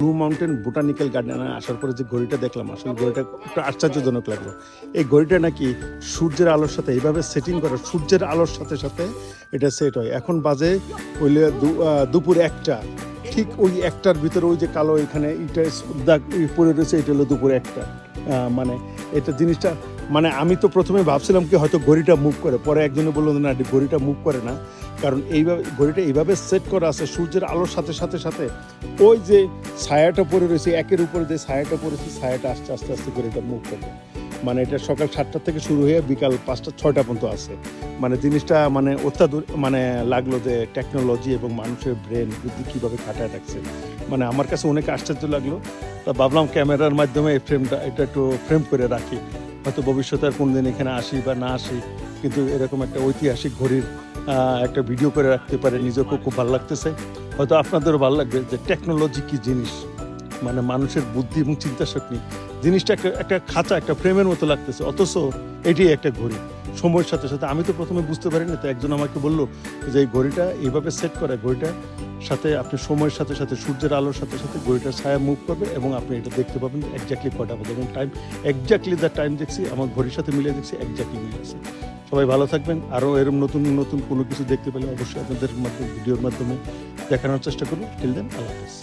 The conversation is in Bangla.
ব্লু মাউন্টেন বোটানিক্যাল গার্ডেনে আসার পরে যে ঘড়িটা দেখলাম, আসলে ঘড়িটা একটু আশ্চর্যজনক লাগলো। এই ঘড়িটা নাকি সূর্যের আলোর সাথে এইভাবে সেটিং করা, সূর্যের আলোর সাথে সাথে এটা সেট হয়। এখন বাজে হইলে দুপুর 1টা, ঠিক ওই 1টার ভিতরে ওই যে কালো এখানে এটা দাগ পড়ে রয়েছে, এটা হলো দুপুর 1টা। মানে এটা জিনিসটা, মানে আমি তো প্রথমে ভাবছিলাম কি হয়তো ঘড়িটা মুভ করে, পরে একজনে বললো না ঘড়িটা মুভ করে না, কারণ এইভাবে ঘড়িটা এইভাবে সেট করা আছে সূর্যের আলোর সাথে সাথে সাথে ওই যে ছায়াটা পড়ে রয়েছে, একের উপরে যে ছায়াটা পড়েছে, ছায়াটা আস্তে আস্তে আস্তে করে এটা মুভ করবে। মানে এটা সকাল 7টা থেকে শুরু হয়ে বিকাল 5টা 6টা পর্যন্ত আছে। মানে জিনিসটা মানে অত্যাধুনিক মানে লাগলো যে টেকনোলজি এবং মানুষের ব্রেন বুদ্ধি কীভাবে খাটায় রাখছে। মানে আমার কাছে অনেক আশ্চর্য লাগলো। তা ভাবলাম ক্যামেরার মাধ্যমে এই ফ্রেমটা এটা একটু ফ্রেম করে রাখি, হয়তো ভবিষ্যতে আর কোনোদিন এখানে আসি বা না আসি, কিন্তু এরকম একটা ঐতিহাসিক ঘড়ির একটা ভিডিও করে রাখতে পারে, নিজেকেও খুব ভালো লাগতেছে। হয়তো আপনাদেরও ভালো লাগবে যে টেকনোলজি কী জিনিস, মানে মানুষের বুদ্ধি এবং চিন্তা শক্তি জিনিসটা একটা খাঁচা, একটা ফ্রেমের মতো লাগতেছে, অথচ এটাই একটা ঘড়ি। সময়ের সাথে সাথে আমি তো প্রথমে বুঝতে পারিনি, তো একজন আমাকে বললো যে এই ঘড়িটা এইভাবে সেট করে, ঘড়িটার সাথে আপনি সময়ের সাথে সাথে সূর্যের আলোর সাথে সাথে ঘড়িটার ছায়া মুভ করবে এবং আপনি এটা দেখতে পাবেন এক্স্যাক্টলি কটা বাজে এবং টাইম এক্স্যাক্টলি দ্য টাইম দেখছি আমার ঘড়ির সাথে মিলিয়ে দেখছি এক্স্যাক্টলি মিলে আছে। সবাই ভালো থাকবেন। আরও এরকম নতুন নতুন কোনো কিছু দেখতে পেলে অবশ্যই আপনাদের মাধ্যমে ভিডিওর মাধ্যমে দেখানোর চেষ্টা করুন। টিল দেন, আল্লাহ হাফেজ।